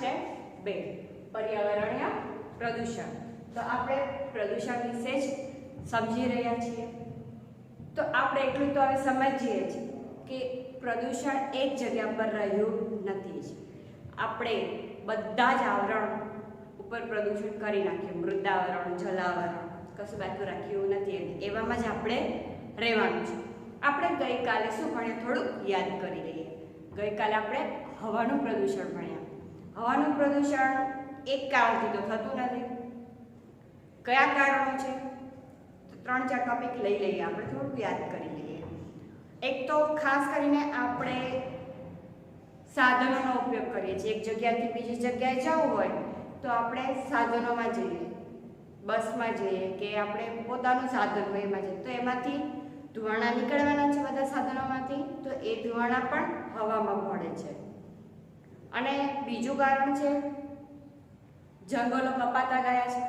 છે 2 પર્યાવરણીય પ્રદૂષણ। તો આપણે પ્રદૂષણ વિશે જ સમજી રહ્યા છીએ। તો આપણે એટલું તો હવે સમજીએ છીએ કે પ્રદૂષણ એક જગ્યા પર રહ્યું નથી। આપણે બધા જ આવરણ ઉપર પ્રદૂષણ કરી નાખ્યું, મૃદાવરણ, જલાવરણ, કશું બાકી રાખ્યું નથી। એવામાં જ આપણે રહેવાનું છે। આપણે ગઈકાલે શું ભણ્યા થોડુંક યાદ કરી લઈએ। ગઈકાલે આપણે હવાનું પ્રદૂષણ ભણ્યા। હવાનું પ્રદૂષણ એક કારણથી તો થતું નથી। કયા કારણો છે? તો 3-4 ટોપિક લઈ લઈએ, આપણે થોડુંક યાદ કરી લઈએ। એક તો ખાસ કરીને આપણે સાધનોનો ઉપયોગ કરીએ છીએ। એક જગ્યાથી બીજી જગ્યાએ જવું હોય તો આપણે સાધનોમાં જઈએ, બસમાં જઈએ કે આપણે પોતાનું સાધન હોય એમાં જઈએ, તો એમાંથી ધુમાડા નીકળવાના છે બધા સાધનોમાંથી, તો એ ધુમાડા પણ હવામાં ભળે છે। અને બીજું કારણ છે જંગલો કપાતા ગયા છે,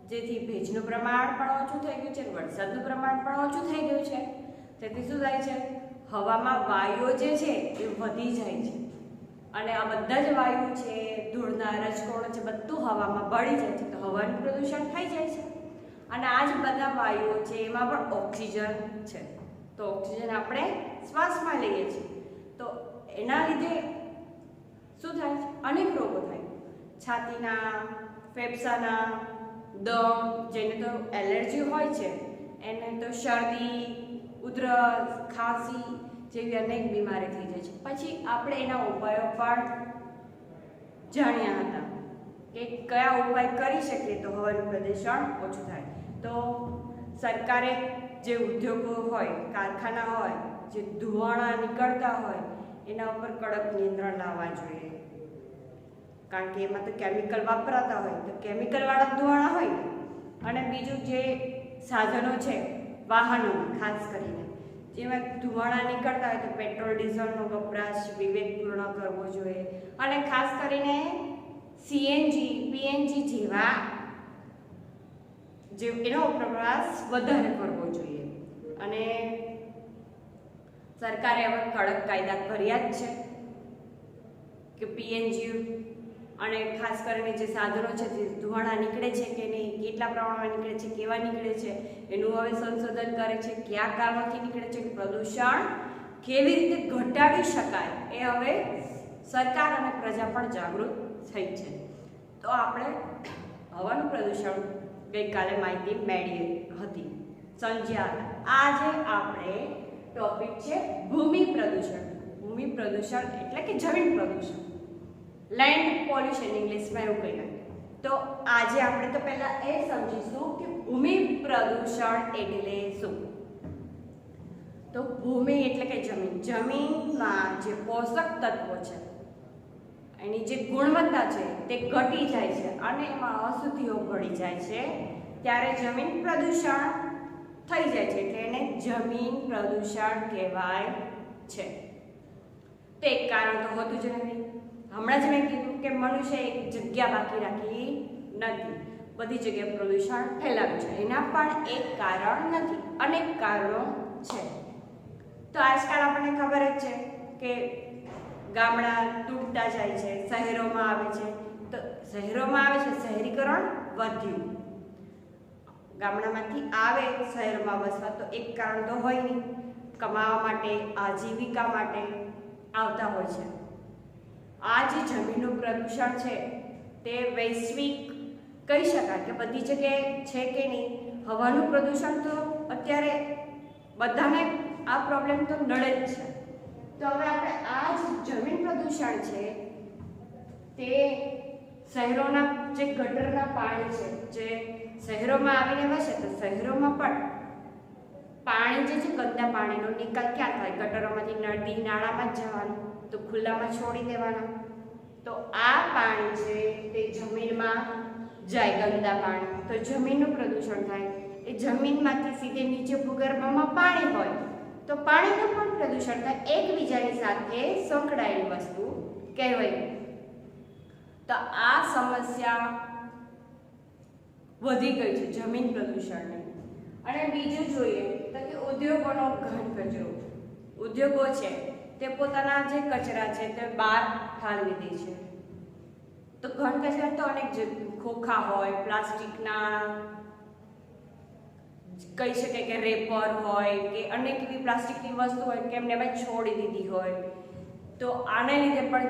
જેથી ભેજનું પ્રમાણ પણ ઓછું થઈ ગયું છે, વરસાદનું પ્રમાણ પણ ઓછું થઈ ગયું છે। તેથી શું થાય છે? હવામાં વાયુઓ જે છે એ વધી જાય છે અને આ બધા જ વાયુ છે, ધૂળના રજકણો છે, બધું હવામાં ભળી જાય છે, તો હવાનું પ્રદૂષણ થઈ જાય છે। અને આ જ બધા વાયુઓ છે એમાં પણ ઓક્સિજન છે, તો ઓક્સિજન આપણે શ્વાસમાં લઈએ છીએ, તો એના લીધે શું થાય છે? અનેક રોગો થાય। છાતીના, ફેફસાના, દમ, જેને તો એલર્જી હોય છે એને તો શરદી, ઉધરસ, ખાંસી જેવી અનેક બીમારી થઈ જાય છે। પછી આપણે એના ઉપાયો પણ જાણ્યા હતા કે કયા ઉપાય કરી શકીએ તો હવાનું પ્રદૂષણ ઓછું થાય। તો સરકારે જે ઉદ્યોગો હોય, કારખાના હોય, જે ધુમાડા નીકળતા હોય એના ઉપર કડક નિયંત્રણ લાવવા જોઈએ, કારણ કે એમાં તો કેમિકલ વાપરાતા હોય, તો કેમિકલવાળા ધુમાડા હોય। અને બીજું જે સાધનો છે વાહનો, ખાસ કરીને જેમાં ધુમાડા નીકળતા હોય તો પેટ્રોલ ડીઝલનો વપરાશ વિવેકપૂર્ણ કરવો જોઈએ। અને ખાસ કરીને સીએનજી, પીએનજી જેવા એનો વપરાશ વધારે કરવો જોઈએ। અને સરકારે હવે કડક કાયદા કર્યા જ છે કે પીએનજી અને ખાસ કરીને જે સાધનો છે જે ધુમાડા નીકળે છે કે નહીં, કેટલા પ્રમાણમાં નીકળે છે, કેવા નીકળે છે, એનું હવે સંશોધન કરે છે। કયા કારણોથી નીકળે છે, પ્રદૂષણ કેવી રીતે ઘટાડી શકાય એ હવે સરકાર અને પ્રજા પણ જાગૃત થઈ છે। તો આપણે હવાનું પ્રદૂષણ ગઈકાલે માહિતી મેળવી હતી, સમજ્યા હતા। આજે આપણે ટોપિક છે ભૂમિ પ્રદૂષણ। ભૂમિ પ્રદૂષણ એટલે કે જમીન પ્રદૂષણ, લેન્ડ પોલ્યુશન ઇંગ્લિશમાં એવું કહીએ। તો આજે આપણે તો પહેલા એ સમજીશું કે ભૂમિ પ્રદૂષણ એટલે શું। તો ભૂમિ એટલે કે જમીન, જમીનમાં જે પોષક તત્વો છે એની જે ગુણવત્તા છે તે ઘટી જાય છે અને એમાં અશુદ્ધિઓ ભળી જાય છે, ત્યારે જમીન પ્રદૂષણ થઈ જાય છે, એટલે એને જમીન પ્રદૂષણ કહેવાય છે। તો એક કારણ તો હોતું જ નથી। હમણાં જ મેં કીધું કે મનુષ્ય એક જગ્યા બાકી રાખી નથી, બધી જગ્યાએ પ્રદૂષણ ફેલાવ્યું છે, એના પણ એક કારણ નથી, અનેક કારણો છે। તો આજકાલ આપણને ખબર જ છે કે ગામડા તૂટતા જાય છે, શહેરોમાં આવે છે, તો શહેરોમાં આવે છે, શહેરીકરણ વધ્યું, ગામડામાંથી આવે શહેરમાં વસવા, તો એક કારણ તો હોય નહીં, કમાવા માટે, આજીવિકા માટે આવતા હોય છે। આ જે જમીનનું પ્રદૂષણ છે તે વૈશ્વિક કહી શકાય કે બધી જગ્યાએ છે કે નહીં। હવાનું પ્રદૂષણ તો અત્યારે બધાને આ પ્રોબ્લેમ તો નડે જ છે। તો હવે આપણે આ જે જમીન પ્રદૂષણ છે તે શહેરોના જે ગટરના પાણી છે જે શહેરોમાં આવીને વસે, તો શહેરોમાં પણ પાણી જે છે ગંદા પાણીનો નિકાલ ક્યાં થાય? ગટરોમાંથી નદી નાળામાં જ જવાનું, તો ખુલ્લામાં છોડી દેવાના, તો આ પાણી છે તે જમીનમાં જાય, ગંદા પાણી, તો જમીનનું પ્રદૂષણ થાય। એ જમીનમાંથી સીધે નીચે ભૂગર્ભમાં પાણી હોય તો પાણીનું પણ પ્રદૂષણ થાય, એકબીજાની સાથે સંકળાયેલી વસ્તુ કહેવાય। તો આ સમસ્યા વધી ગઈ છે જમીન પ્રદૂષણની। અને બીજું જોઈએ તો કે ઉદ્યોગોનો ઘન કચરો, ઉદ્યોગો છે તે પોતાના જે કચરા છે તે બહાર ઠાલવી દે છે, તો ઘન કચરા તો અનેક ખોખા હોય, પ્લાસ્ટિકના કહી શકાય કે રેપર હોય કે અનેક એવી પ્લાસ્ટિકની વસ્તુ હોય કે એમને એમાં છોડી દીધી હોય, તો આને લીધે પણ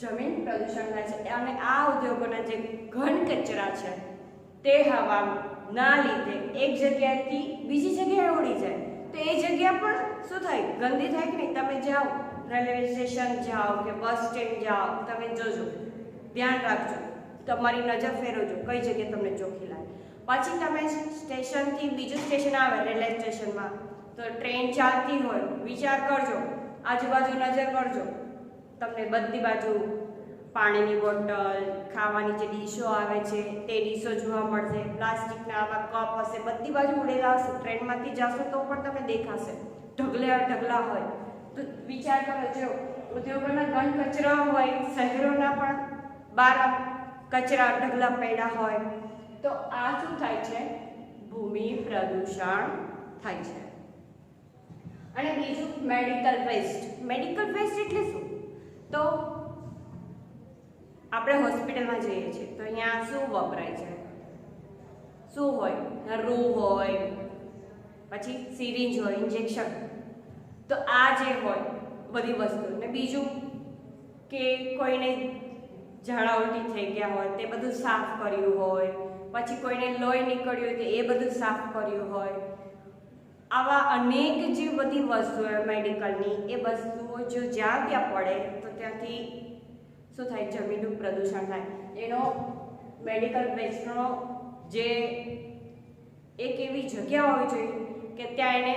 જમીન પ્રદૂષણ થાય છે. અને આ ઉદ્યોગોના જે ઘન કચરા છે તે હવાના લીધે એક જગ્યાએથી બીજી જગ્યાએ ઉડી જાય, તો એ જગ્યા પણ શું થાય, ગંદી થાય કે નહીં. તમે જાઓ રેલવે સ્ટેશન જાઓ કે બસ સ્ટેન્ડ જાઓ, તમે જોજો, ધ્યાન રાખજો, તમારી નજર ફેરવજો કઈ જગ્યાએ તમને ચોખ્ખી લાગે. પછી તમે સ્ટેશનથી બીજું સ્ટેશન આવે રેલવે સ્ટેશનમાં, તો ટ્રેન ચાલતી હોય, વિચાર કરજો, આજુબાજુ નજર કરજો, તમને બધી બાજુ પાણીની બોટલ, ખાવાની જે ડીશો આવે છે તે ડીશો જોવા મળશે, પ્લાસ્ટિકના આવા કપ હશે, બધી બાજુ ઉડેલા હશે. ટ્રેનમાંથી જશો તો પણ તમને દેખાશે, ઢગલા હોય. તો વિચાર કરો, જો ઉદ્યોગોના ઘન કચરા હોય, શહેરોના પણ બહાર કચરા ઢગલા પડ્યા હોય, તો આ શું થાય છે, ભૂમિ પ્રદૂષણ થાય છે. અને બીજું મેડિકલ વેસ્ટ. મેડિકલ વેસ્ટ એટલે શું? તો આપણે હોસ્પિટલમાં જઈએ છીએ તો અહીંયા શું વપરાય છે, શું હોય, રૂ હોય, પછી સિરિંજ હોય, ઇન્જેક્શન. તો આ જે હોય બધી વસ્તુ. ને બીજું કે કોઈને ઝાડા ઉલટી થઈ ગયા હોય તે બધું સાફ કર્યું હોય, પછી કોઈને લોહી નીકળ્યું હોય તો એ બધું સાફ કર્યું હોય. આવા અનેક જે બધી વસ્તુઓ મેડિકલની, એ વસ્તુઓ જો જ્યાં ત્યાં પડે તો ત્યાંથી શું થાય, જમીનનું પ્રદૂષણ થાય. એનો મેડિકલ વેસ્ટનો જે એક એવી જગ્યા હોવી જોઈએ કે ત્યાં એને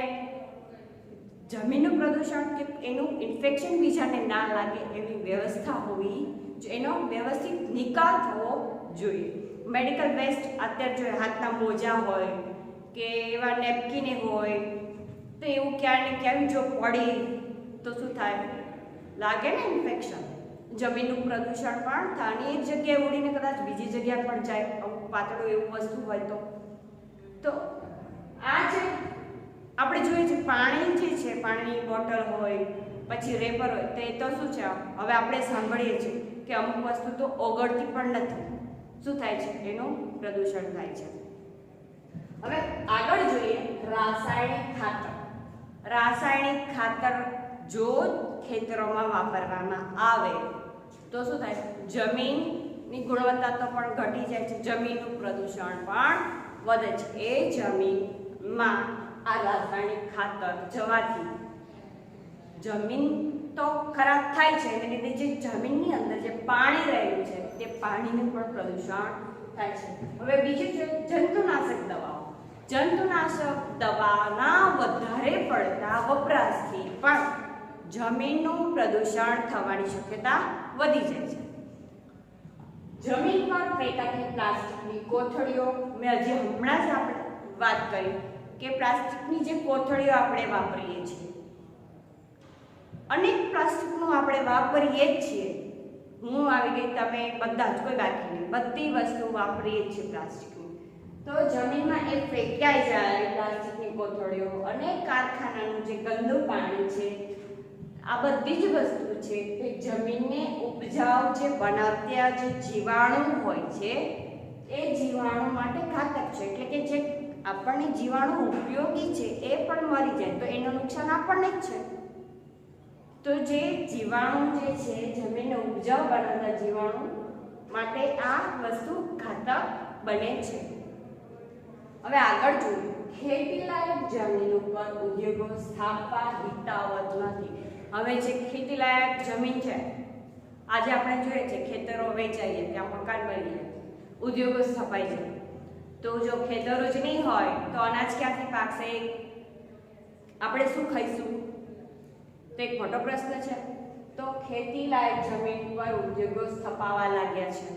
જમીનનું પ્રદૂષણ કે એનું ઇન્ફેક્શન બીજાને ના લાગે એવી વ્યવસ્થા હોવી, એનો વ્યવસ્થિત નિકાલ થવો જોઈએ. મેડિકલ વેસ્ટ અત્યારે જો હાથના મોજા હોય કે એવા નેપકિને હોય, તો એવું ક્યાં ને ક્યાં જો પડી તો શું થાય, લાગે ને ઇન્ફેક્શન. જમીનનું પ્રદૂષણ પણ થાય અને એક જગ્યાએ ઉડીને કદાચ બીજી જગ્યાએ પણ જાય, અમુક પાતળું એવું વસ્તુ હોય તો આ જે આપણે જોઈએ છે પાણી જે છે, પાણીની બોટલ હોય, પછી રેપર હોય, તો એ તો શું છે, હવે આપણે સાંભળીએ છીએ કે અમુક વસ્તુ તો ઓગળતી પણ નથી. શું થાય છે, એનું પ્રદૂષણ થાય છે. હવે આગળ જોઈએ રાસાયણિક ખાતર. રાસાયણિક ખાતર જો ખેતરોમાં વાપરવામાં આવે તો શું થાય, જમીનની ગુણવત્તા તો પણ ઘટી જાય છે, જમીનનું પ્રદૂષણ પણ વધે છે. એ જમીનમાં આ રાસાયણિક ખાતર જવાથી જમીન તો ખરાબ થાય છે, એને લીધે જે જમીનની અંદર જે પાણી રહેલું છે તે પાણીનું પણ પ્રદૂષણ થાય છે. હવે બીજું છે જંતુનાશક દવાઓ. જંતુનાશક દવાના વધારે પડતા વપરાશથી પણ જમીનનું પ્રદૂષણ થવાની શક્યતા વધી જાય છે. જમીન પર ફેંકાતી પ્લાસ્ટિકની કોથળીઓ, મેં હજી હમણાં જ આપણે વાત કરી કે પ્લાસ્ટિકની જે કોથળીઓ આપણે વાપરીએ છીએ, અનેક પ્લાસ્ટિકનું આપણે વાપરીએ જ છીએ. હું આવી ગઈ, તમે બધા જ, કોઈ બાકી નહીં, બધી વસ્તુ વાપરીએ જ છીએ પ્લાસ્ટિકની. તો જમીનમાં એ ફેંકાઈ જાય પ્લાસ્ટિકની કોથળીઓ, અને કારખાનાનું જે ગંદુ પાણી છે, આ બધી જ વસ્તુ છે તે જમીનને ઉપજાઉ જે બનાવતા જે જીવાણુ હોય છે એ જીવાણુ માટે ઘાતક છે. એટલે કે જે આપણને જીવાણુ ઉપયોગી છે એ પણ મરી જાય તો એનું નુકસાન આપણને જ છે. તો જે જીવાણુ જે છે, જમીનને ઉપજાઉ બનાવતા જીવાણુ માટે આ વસ્તુ ઘાતક બને છે. હવે આગળ જોઈએ, ખેતીલાયક જમીન ઉપર ઉદ્યોગો સ્થાપવા હિતાવહ નથી. હવે જે ખેતીલાયક જમીન છે, આજે આપણે જોઈએ છે ખેતરો વેચાઈએ, ત્યાં મકાન બની જાય, ઉદ્યોગો સ્થપાઈ જાય, તો જો ખેતરો જ નહીં હોય તો અનાજ ક્યાંથી પાકશે, આપણે શું ખાઈશું, તો એક મોટો પ્રશ્ન છે. તો ખેતીલાયક જમીન પર ઉદ્યોગો સ્થપાવા લાગ્યા છે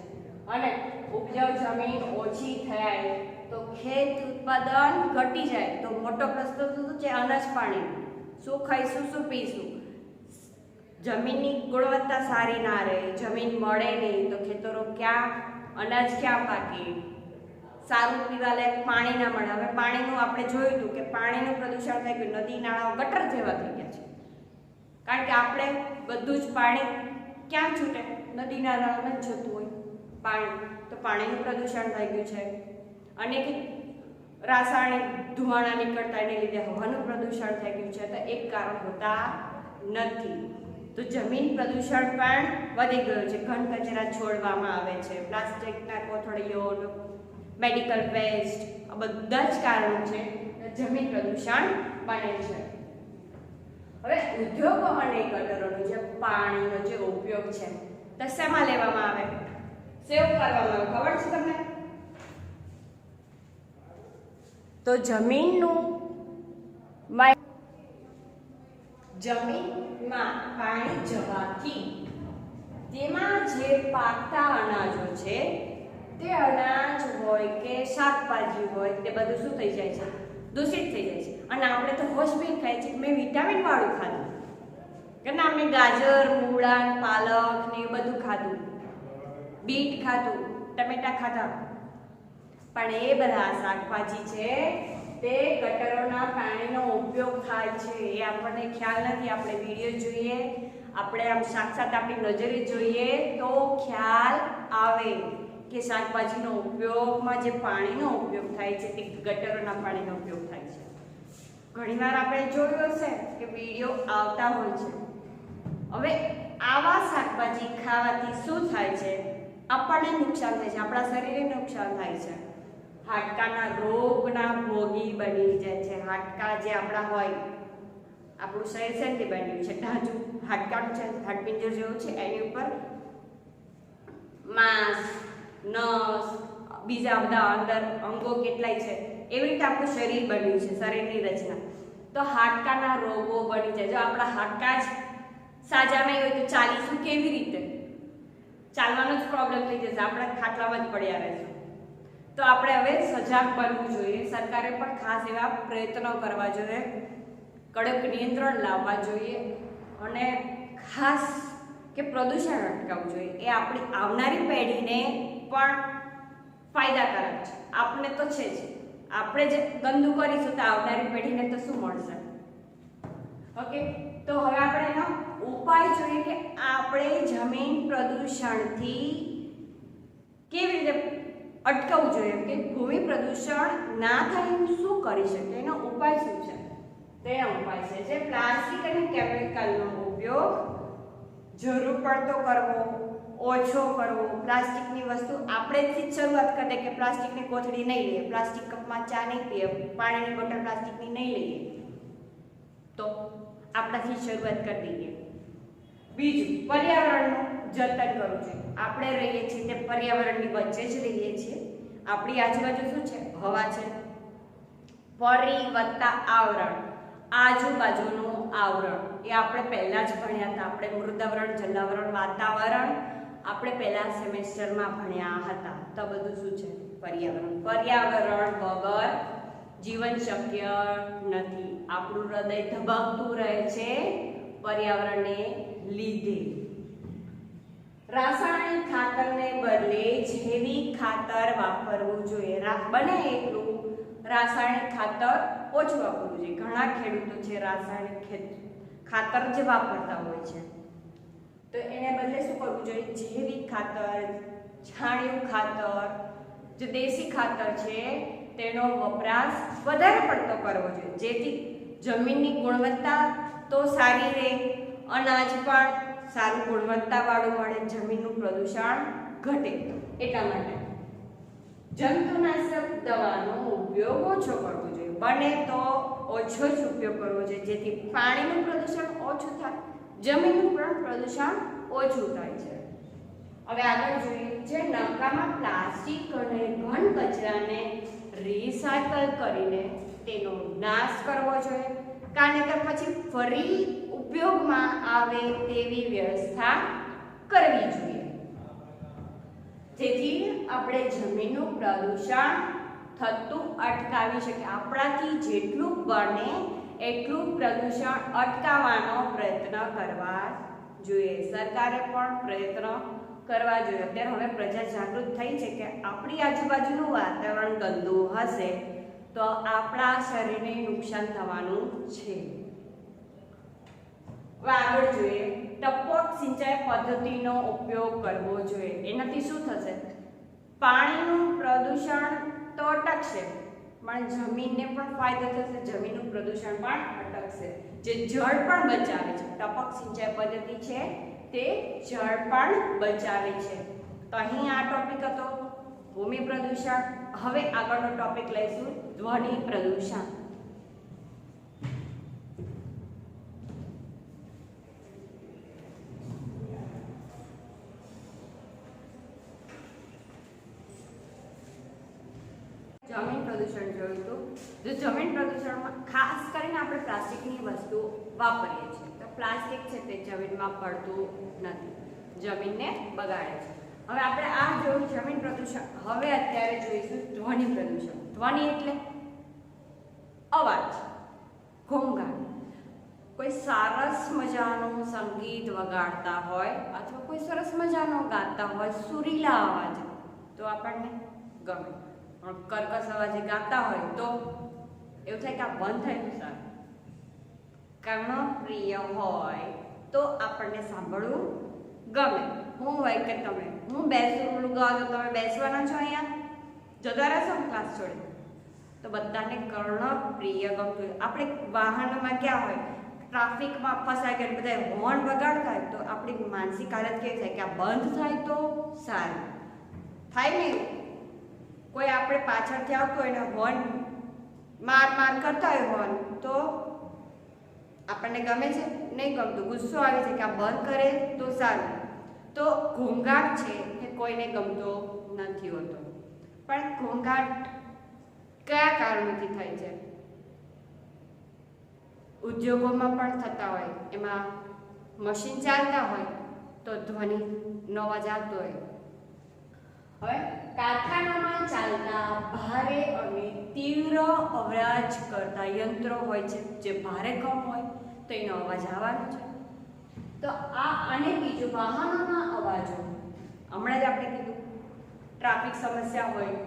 અને ઉપજાઉ જમીન ઓછી થાય તો ખેત ઉત્પાદન ઘટી જાય, તો મોટો પ્રશ્ન શું છે, અનાજ પાણી, શું ખાઈશું, શું પીશું. જમીનની ગુણવત્તા સારી ના રહે, જમીન મળે નહીં તો ખેતરો ક્યાં, અનાજ ક્યાં પાકે, સારું પીવા લાયક પાણી ના મળે. હવે પાણીનું આપણે જોયું હતું કે પાણીનું પ્રદૂષણ થઈ ગયું, નદી નાળાઓ ગટર જેવા થઈ ગયા છે, કારણ કે આપણે બધું જ પાણી ક્યાં છૂટે, નદી નાળામાં જ જતું હોય પાણી, તો પાણીનું પ્રદૂષણ થઈ ગયું છે. અનેક રાસાયણિક ધુમાડા નીકળતા એને લીધે હવાનું પ્રદૂષણ થઈ ગયું છે. તો એક કારણ હોતા નથી. તો જમીન પ્રદૂષણ પણ વધી ગયું છે. ઘન કચરા છોડવામાં આવે છે, પ્લાસ્ટિકના કોથળીઓ, મેડિકલ વેસ્ટ, આ બધા જ કારણો છે જમીન પ્રદૂષણ બને છે. હવે ઉદ્યોગો અને ગટરોનો જે પાણીનો જે ઉપયોગ છે તે શેમાં લેવામાં આવે, સેવ કરવામાં આવે, ખબર છે તમને? તો જમીનમાં પાણી જવાથી તેમાં જે પાકતા અનાજો છે તે અનાજ હોય કે શાકભાજી હોય તે બધું શું થઈ જાય છે, દૂષિત થઈ જાય છે. અને આપણે તો હોશબીન ખાઈએ છીએ, મેં વિટામિન વાળું ખાધું કે ના, અમે ગાજર, મૂળા, પાલક ને એ બધું ખાધું, બીટ ખાધું, ટમેટા ખાધા, પણ એ બધા શાકભાજી છે તે ગટરોના પાણીનો ઉપયોગ થાય છે એ આપણને ખ્યાલ નથી. આપણે વિડીયો જોઈએ, આપણે આમ સાક્ષાત આપણી નજરે જોઈએ તો ખ્યાલ આવે કે શાકભાજીનો ઉપયોગમાં જે પાણીનો ઉપયોગ થાય છે તે ગટરોના પાણીનો ઉપયોગ થાય છે. ઘણીવાર આપણે જોયું હશે કે વિડીયો આવતા હોય છે. હવે આવા શાકભાજી ખાવાથી શું થાય છે, આપણને નુકસાન થાય છે, આપણા શરીરને નુકસાન થાય છે. હાડકાના રોગના ભોગી બની જાય છે. હાડકા જે આપણા હોય, આપણું શરીર શેથી બન્યું છે, ઢાંચું હાડકાનું છે, હાડપિંજર જેવું છે, એની ઉપર માંસ, નસ, બીજા બધા અંદર અંગો કેટલાય છે, એવી રીતે આપણું શરીર બન્યું છે, શરીરની રચના. તો હાડકાના રોગો બની જાય. જો આપણા હાડકા જ સાજા નહીં હોય તો ચાલીશું કેવી રીતે? ચાલવાનો જ પ્રોબ્લેમ થઈ જશે, આપણે ખાટલામાં જ પડ્યા રહીશું. તો આપણે હવે સજાગ બનવું જોઈએ. સરકારે પણ ખાસ એવા પ્રયત્નો કરવા જોઈએ, કડક નિયંત્રણ લાવવા જોઈએ અને ખાસ કે પ્રદૂષણ અટકાવવું જોઈએ. એ આપણી આવનારી પેઢીને પણ ફાયદાકારક છે. આપણે તો છે જ, આપણે જે ગંદુ કરીશું તો આવનારી પેઢીને તો શું મળશે? ઓકે, તો હવે આપણે એનો ઉપાય જોઈએ કે આપણે જમીન પ્રદૂષણથી કેવી રીતે અટકાવવું જોઈએ, કે ભૂમિ પ્રદૂષણ ના થાય એનું શું કરી શકે, એનો ઉપાય શું છે? તેનો ઉપાય છે પ્લાસ્ટિક અને કેમિકલનો ઉપયોગ જરૂર પડતો કરવો, ઓછો કરવો. પ્લાસ્ટિકની વસ્તુ આપણેથી જ શરૂઆત કરી દે કે પ્લાસ્ટિકની કોથળી નહીં લઈએ, પ્લાસ્ટિક કપમાં ચા નહીં પીએ, પાણીની બોટલ પ્લાસ્ટિકની નહીં લઈએ, તો આપણાથી શરૂઆત કરી દઈએ. બીજું, પર્યાવરણનું જતન કરવું જોઈએ. આપણે રહીએ છીએ તે પર્યાવરણની વચ્ચે જ રહીએ છીએ. આપણી આજુબાજુ શું છે? હવા છે. વત્તા આવરણ, આજુબાજુનું આવરણ, એ આપણે પહેલા જ ભણ્યા હતા. આપણે મૃદાવરણ, જલાવરણ, વાતાવરણ આપણે પહેલા સેમેસ્ટરમાં ભણ્યા હતા. તો બધું શું છે? પર્યાવરણ. પર્યાવરણ વગર જીવન શક્ય નથી. આપણું હૃદય ધબકતું રહે છે પર્યાવરણને લીધે. રાસાયણિક ખાતરને બદલે જૈવિક ખાતર વાપરવું જોઈએ. બને એટલું રાસાયણિક ખાતર ઓછું વાપરવું જોઈએ. ઘણા ખેડૂતો છે રાસાયણિક ખાતર જે વાપરતા હોય છે, તો એને બદલે શું કરવું જોઈએ? જૈવિક ખાતર, છાણિયું ખાતર, જે દેશી ખાતર છે તેનો વપરાશ વધારે પડતો કરવો જોઈએ, જેથી જમીનની ગુણવત્તા તો સારી રહે, અનાજ પણ સારું ગુણવત્તાવાળું મળે, જમીનનું પ્રદૂષણ ઘટે. એટલા માટે જંતુનાશક દવાનો ઉપયોગ ઓછો કરવો જોઈએ. બને તો ઓછો જ ઉપયોગ કરવો જોઈએ, જેથી પાણીનું પ્રદૂષણ ઓછું થાય, જમીનનું પણ પ્રદૂષણ ઓછું થાય છે. હવે આગળ જોઈએ, જે નકામા પ્લાસ્ટિક અને ઘન કચરાને રિસાયકલ કરીને તેનો નાશ કરવો જોઈએ, કારણ કે પછી ફરી ઉપયોગમાં આવે તેવી વ્યવસ્થા કરવી જોઈએ, જેથી આપણે જમીનનું પ્રદૂષણ થતું અટકાવી શકીએ. આપણાથી જેટલું બને એટલું પ્રદૂષણ અટકાવવાનો પ્રયત્ન કરવા જોઈએ. સરકારે પણ પ્રયત્ન કરવા જોઈએ. અત્યારે હવે પ્રજા જાગૃત થઈ છે કે આપણી આજુબાજુનું વાતાવરણ ગંદુ હશે તો આપણા શરીરને નુકસાન થવાનું છે. આગળ જોઈએ, ટપક સિંચાઈ પદ્ધતિનો ઉપયોગ કરવો જોઈએ. એનાથી શું થશે? પાણીનું પ્રદૂષણ તો અટકશે, પણ જમીનને પણ ફાયદો થશે, જમીનનું પ્રદૂષણ પણ અટકશે, જે જળ પણ બચાવે છે. ટપક સિંચાઈ પદ્ધતિ છે તે જળ પણ બચાવે છે. તો અહીં આ ટોપિક હતો ભૂમિ પ્રદૂષણ. હવે આગળનો ટોપિક લઈશું ધ્વનિ પ્રદૂષણ. જમીન પ્રદૂષણ જોયું હતું. જો જમીન પ્રદૂષણમાં ખાસ કરીને આપણે પ્લાસ્ટિકની વસ્તુ વાપરીએ છીએ, તો પ્લાસ્ટિક છે તે જમીનમાં પડતું નથી, જમીનને બગાડે છે. હવે આપણે આ જોયું જમીન પ્રદૂષણ. હવે અત્યારે જોઈશું ધ્વનિ પ્રદૂષણ. ધ્વનિ એટલે અવાજ, ઘોંઘાટ. કોઈ સરસ મજાનું સંગીત વગાડતા હોય અથવા કોઈ સરસ મજાનો ગાતા હોય સુરીલા અવાજ, તો આપણને ગમે. પણ કર્કશ અવાજે ગાતા હોય તો એવું થાય કે આ બંધ થાય તો સારું. કર્ણપ્રિય હોય તો આપણને સાંભળવું ગમે. હું હોય કે તમે, હું બેસું ગાવ તો તમે બેસવાના છો અહીંયા, જતા રહેશો ને ક્લાસ છોડી, તો બધાને કર્ણપ્રિય ગમતું. આપણે વાહનમાં ક્યાં હોય, ટ્રાફિકમાં ફસાઈ ગયા, બધા હોર્ન વગાડતા હોય તો આપણી માનસિક હાલત કેવી થાય કે આ બંધ થાય તો સારું. થાય ને, કોઈ આપણે પાછળથી આવતું હોય ને હોર્ન માર કરતા હોય હોર્ન, તો આપણને ગમે છે? નહીં ગમતું, ગુસ્સો આવે છે કે આ બંધ કરે તો સારું. તો ઘોંઘાટ છે એ કોઈને ગમતો નથી હોતો. પણ ઘોંઘાટ કયા કારણોથી થાય છે? ઉદ્યોગોમાં પણ થતા હોય, એમાં મશીન ચાલતા હોય તો ધ્વનિનો અવાજ આવતો હોય. હવે કારખાનામાં ચાલતા ભારે અને તીવ્ર અવાજ કરતા યંત્રો હોય છે, જે ભારે કામ હોય તો એનો અવાજ આવવાનો છે. તો આ અને બીજું વાહનોના અવાજો, હમણાં જ આપણે કીધું ટ્રાફિક સમસ્યા હોય,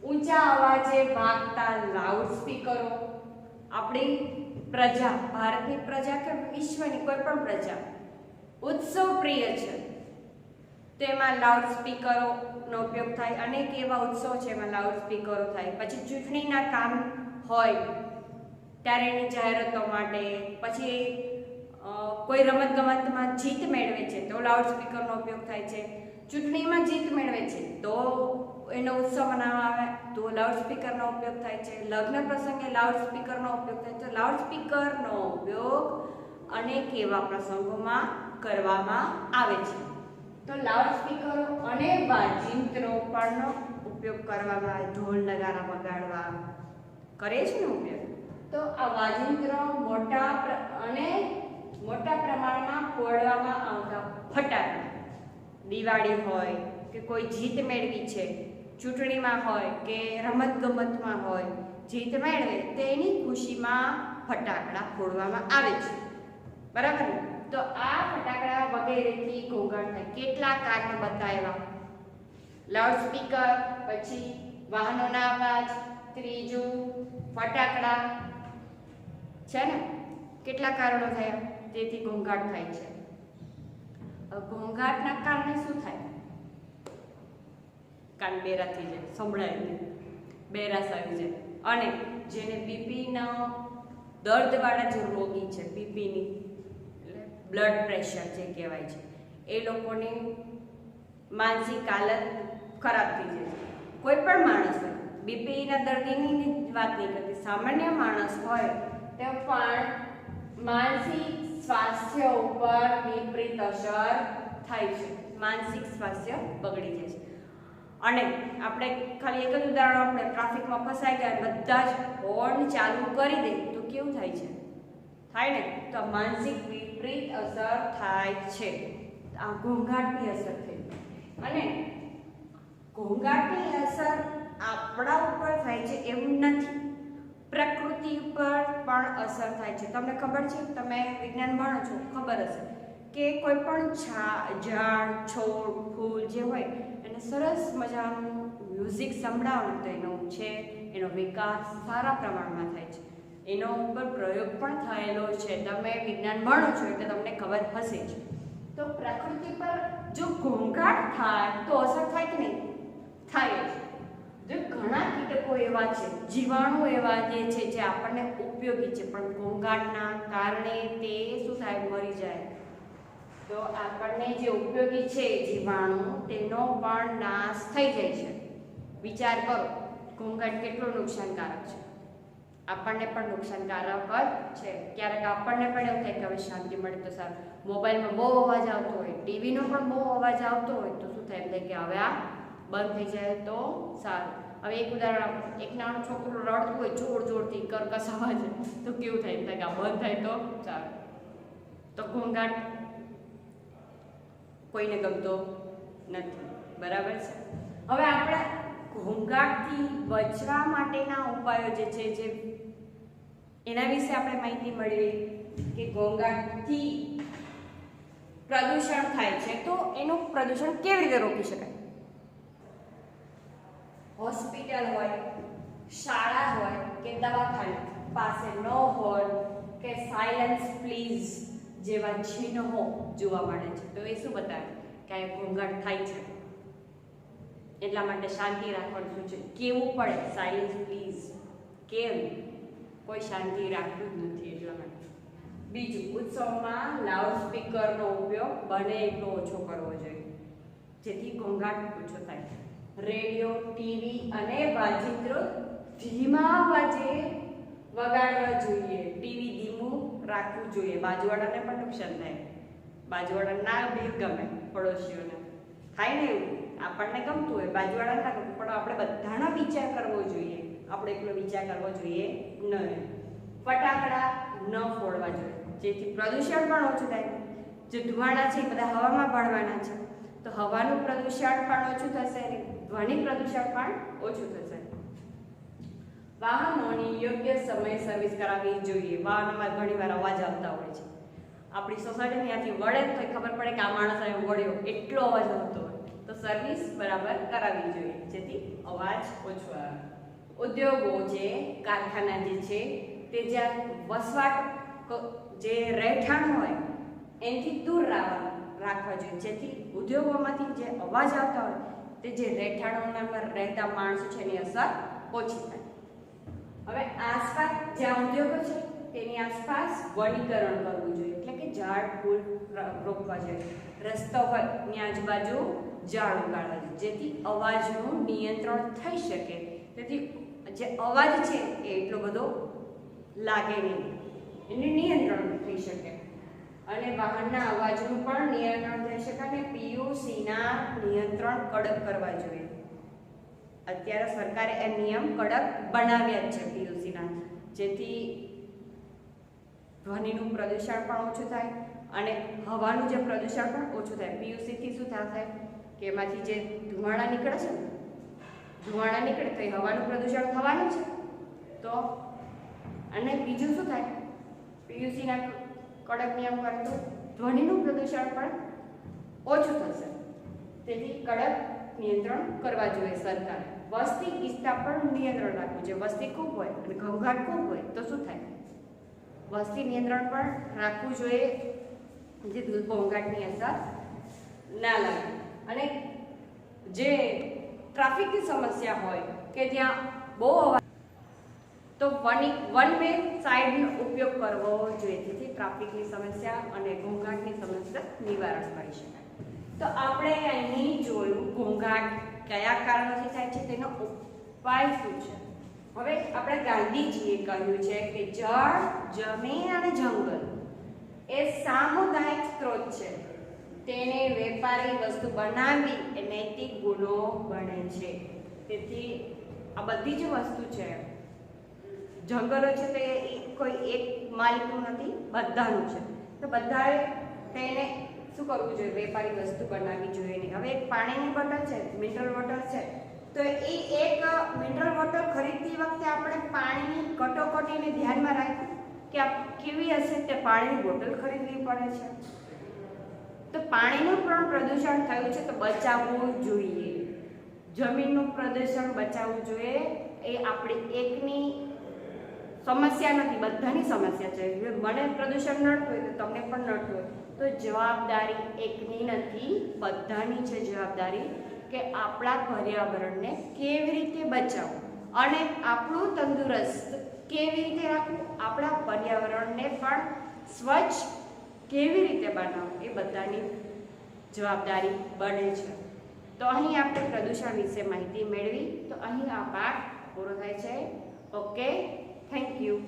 ઊંચા અવાજે વાગતા લાઉડ સ્પીકરો. આપણી પ્રજા, ભારતની પ્રજા કે વિશ્વની કોઈ પણ પ્રજા ઉત્સવ પ્રિય છે, તેમાં લાઉડ સ્પીકરોનો ઉપયોગ થાય. અનેક એવા ઉત્સવ છે એમાં લાઉડ સ્પીકરો થાય. પછી ચૂંટણીના કામ હોય ત્યારે એની જાહેરાતો માટે, પછી કોઈ રમતગમતમાં જીત મેળવે છે તો લાઉડ સ્પીકરનો ઉપયોગ થાય છે. ચૂંટણીમાં જીત મેળવે છે તો એનો ઉત્સવ મનાવવા આવે તો લાઉડ સ્પીકરનો ઉપયોગ થાય છે. લગ્ન પ્રસંગે લાઉડ સ્પીકરનો ઉપયોગ થાય છે. લાઉડ સ્પીકરનો ઉપયોગ અનેક એવા પ્રસંગોમાં કરવામાં આવે છે. તો લાઉડ સ્પીકરો અને વાજિંત્રો પણનો ઉપયોગ કરવામાં આવે. ઢોલ નગારા વગાડવા કરે છે ને ઉપયોગ. તો આ વાજિંત્રો મોટા પ્રમાણમાં ફોડવામાં આવતા ફટાકડા, દિવાળી હોય કે કોઈ જીત મેળવી છે, ચૂંટણીમાં હોય કે રમતગમતમાં હોય, જીત મેળવે તેની ખુશીમાં ફટાકડા ફોડવામાં આવે છે. બરાબર ને? તો આ ફટાકડા વગેરેથી ઘોંઘાટ થાય. કેટલા કારણો બતાવ્યા? લાઉડ સ્પીકર, પછી વાહનોના અવાજ, ત્રીજું ફટાકડા છે ને. કેટલા કારણો થયા તેથી ઘોંઘાટ થાય છે. ઘોંઘાટના કારણે શું થાય? કાન બેરા થઈ જાય, સંભળાય નહીં, બેરાસ આવી જાય. અને જેને બીપીનો દર્દવાળા જે રોગી છે, બીપીની બ્લડ પ્રેશર જે કહેવાય છે, એ લોકોની માનસિક હાલત ખરાબ થઈ જાય. કોઈ પણ માણસ હોય, બીપીના દર્દીની વાત નહીં કરતી, સામાન્ય માણસ હોય તો પણ માનસિક સ્વાસ્થ્ય ઉપર વિપરીત અસર થાય છે. માનસિક સ્વાસ્થ્ય બગડી જાય છે. અને આપણે ખાલી એક જ ઉદાહરણ, આપણે ટ્રાફિકમાં ફસાઈ ગયા, બધા જ હોર્ન ચાલુ કરી દે તો કેવું થાય છે? થાય ને. તો માનસિક વિપરીત અસર થાય છે. આ ઘોંઘાટની અસર થઈ. અને ઘોંઘાટની અસર આપણા ઉપર થાય છે એવું નથી, પ્રકૃતિ ઉપર પણ અસર થાય છે. તમને ખબર છે, તમે વિજ્ઞાન ભણો છો, ખબર હશે કે કોઈ પણ ઝાડ, છોડ, ફૂલ જે હોય એને સરસ મજાનું મ્યુઝિક સંભળાવો તો એનો ઉછેર, એનો વિકાસ સારા પ્રમાણમાં થાય છે. એનો ઉપર પ્રયોગ પણ થયેલો છે. તમે વિજ્ઞાન ભણો છો એટલે તમને ખબર હશે જ. તો પ્રકૃતિ પર જો ઘોંઘાટ થાય તો અસર થાય કે નહીં? થાય જ. જો ઘણા કીટકો એવા છે, જીવાણુ એવા જે છે જે આપણને ઉપયોગી છે, પણ ઘોંઘાટના કારણે તે શું થાય? મરી જાય. તો આપણને જે ઉપયોગી છે જીવાણુ, તેનો પણ નાશ થઈ જાય છે. વિચાર કરો, ઘોંઘાટ કેટલો નુકસાનકારક છે. આપણને પણ નુકસાનકારક જ છે. ક્યારેક આપણને પણ એવું થાય કે હવે શાંતિ મળે તો સારું. મોબાઈલમાં બહુ અવાજ આવતો હોય, ટીવીનો પણ બહુ અવાજ આવતો હોય તો શું થાય? કે હવે આ બંધ થઈ જાય તો સારું. હવે એક ઉદાહરણ આપો, એક નાનું છોકરું રડતું હોય જોર જોરથી કર્કશ અવાજે, તો કેવું થાય? કે આ બંધ થાય તો સારું. તો ઘોંઘાટ કોઈને ગમતો નથી, બરાબર છે. હવે આપણે ઘોંઘાટથી બચવા માટેના ઉપાયો જે છે, જે એના વિશે આપણે માહિતી મેળવી કે ઘોંઘાટથી પ્રદૂષણ થાય છે, તો એનું પ્રદૂષણ કેવી રીતે રોકી શકાય? હોસ્પિટલ હોય, શાળા હોય કે દવાખાના પાસે નો હોર્ન કે સાયલન્સ પ્લીઝ જેવા ચિહ્નો જોવા મળે છે, તો એ શું બતાવે? કે ઘોંઘાટ થાય છે, એટલા માટે શાંતિ રાખવાનું શું છે? કેવું પડે સાયલન્સ પ્લીઝ. કેમ? કોઈ શાંતિ રાખતું જ નથી એટલા માટે. બીજું, ઉત્સવમાં લાઉડ સ્પીકરનો ઉપયોગ બને એટલો ઓછો કરવો જોઈએ, જેથી ઘોંઘાટ ઓછો થાય. રેડિયો, ટીવી અને વાજિંત્રો ધીમા અવાજે વગાડવા જોઈએ. ટીવી ધીમું રાખવું જોઈએ. બાજુવાળાને પણ નુકસાન થાય. બાજુવાળાને ના બી ગમે, પડોશીઓને થાય ને એવું. આપણને ગમતું હોય, બાજુવાળાને ના ગમતું, પણ આપણે બધાનો વિચાર કરવો જોઈએ. આપણે એકલો વિચાર કરવો જોઈએ નહીં. ફટાકડા ન ફોડવા જોઈએ, જેથી પ્રદૂષણ પણ ઓછું થાય. જે ધુમાડા છે એ બધા હવામાં ભળવાના છે, તો હવાનું પ્રદૂષણ પણ ઓછું થશે અને ધ્વનિ પ્રદૂષણ પણ ઓછું થશે. વાહનોની યોગ્ય સમયે સર્વિસ કરાવવી જોઈએ. વાહનોમાં ઘણીવાર અવાજ આવતા હોય છે. આપણી સોસાયટીની ત્યાંથી વળે તો ખબર પડે કે આ માણસ અહીં વળ્યો, એટલો અવાજ આવતો હોય, તો સર્વિસ બરાબર કરાવવી જોઈએ, જેથી અવાજ ઓછો આવે. ઉદ્યોગો છે, કારખાના જે છે, તે જ્યાં વસવાટ જે રહેઠાણ હોય એનાથી દૂર રાખવા જોઈએ, જેથી ઉદ્યોગોમાંથી જે અવાજ આવતા હોય તે જે રહેઠાણોના પર રહેતા માણસો છે એની અસર ઓછી થાય. હવે આસપાસ જ્યાં ઉદ્યોગો છે તેની આસપાસ વનીકરણ કરવું જોઈએ, એટલે કે ઝાડ ફૂલ રોપવા જોઈએ. રસ્તો હોય ની આજુબાજુ ઝાડ ઉગાડવા જોઈએ, જેથી અવાજનું નિયંત્રણ થઈ શકે. તેથી જે અવાજ છે એ એટલો બધો લાગે નહીં, એનું નિયંત્રણ થઈ શકે. અને વાહનના અવાજનું પણ નિયંત્રણ થઈ શકે અને પીયુસીના નિયંત્રણ કડક કરવા જોઈએ. અત્યારે સરકારે એ નિયમ કડક બનાવ્યા જ છે પીયુસીના, જેથી ધ્વનિનું પ્રદૂષણ પણ ઓછું થાય અને હવાનું જે પ્રદૂષણ પણ ઓછું થાય. પીયુસીથી શું થશે કે એમાંથી જે ધુમાડા નીકળે છે ને, ધુમાડા નીકળે તો એ હવાનું પ્રદૂષણ થવાનું છે. તો અને બીજું શું થાય, પીયુસીના કડક નિયમ કરે તો ધ્વનિનું પ્રદૂષણ પણ ઓછું થશે. તેથી કડક નિયંત્રણ કરવા જોઈએ સરકારે. વસ્તી ગીચતા પર નિયંત્રણ રાખવું જોઈએ. વસ્તી ખૂબ હોય અને ઘોંઘાટ ખૂબ હોય તો શું થાય? વસ્તી નિયંત્રણ પણ રાખવું જોઈએ, જે ઘોંઘાટની અસર ના લાગે. અને જે ટ્રાફિકની સમસ્યા હોય કે જ્યાં બહુ અવાજ, તો વન વે સાઈડનો ઉપયોગ કરવો જોઈએ, જેથી ટ્રાફિકની સમસ્યા અને ઘોંઘાટની સમસ્યા નિવારણ કરી શકાય. તો આપણે અહીં જોયું ઘોંઘાટ કયા કારણોથી થાય છે, તેનો ઉપાય શું છે. હવે આપણે ગાંધીજીએ કહ્યું છે કે જળ, જમીન અને જંગલ એ સામુદાયિક સ્ત્રોત છે. તેને વેપારી વસ્તુ બનાવવી એ નૈતિક ગુનો બને છે. તેથી આ બધી જ વસ્તુ છે, જંગલો છે તે કોઈ એક માલિકનું નથી, બધાનું છે. તો બધાએ તેને શું કરવું જોઈએ? વેપારી વસ્તુ બનાવવી જોઈએ નહીં. હવે એક પાણીની બોટલ છે, મિનરલ વોટર છે, તો એ એક મિનરલ વોટર ખરીદતી વખતે આપણે પાણીની કટોકટીને ધ્યાનમાં રાખ્યું કે આ કેવી હશે, તે પાણીની બોટલ ખરીદવી પડે છે. તો પાણીનું પણ પ્રદૂષણ થયું છે તો બચાવવું જોઈએ. જમીનનું પ્રદૂષણ બચાવવું જોઈએ. એ આપણી એકની સમસ્યા નથી, બધાની સમસ્યા છે. મને પ્રદૂષણ નડતું હોય તો તમને પણ નડતું હોય, તો જવાબદારી એકની નથી, બધાની છે જવાબદારી કે આપણા પર્યાવરણને કેવી રીતે બચાવવું અને આપણું તંદુરસ્ત કેવી રીતે રાખવું, આપણા પર્યાવરણને પણ સ્વચ્છ કેવી રીતે બનાવવું, એ બધાની જવાબદારી બને છે. તો અહીં આપણે પ્રદૂષણ વિશે માહિતી મેળવી. તો અહીં આ પાઠ પૂરો થાય છે. Okay, thank you.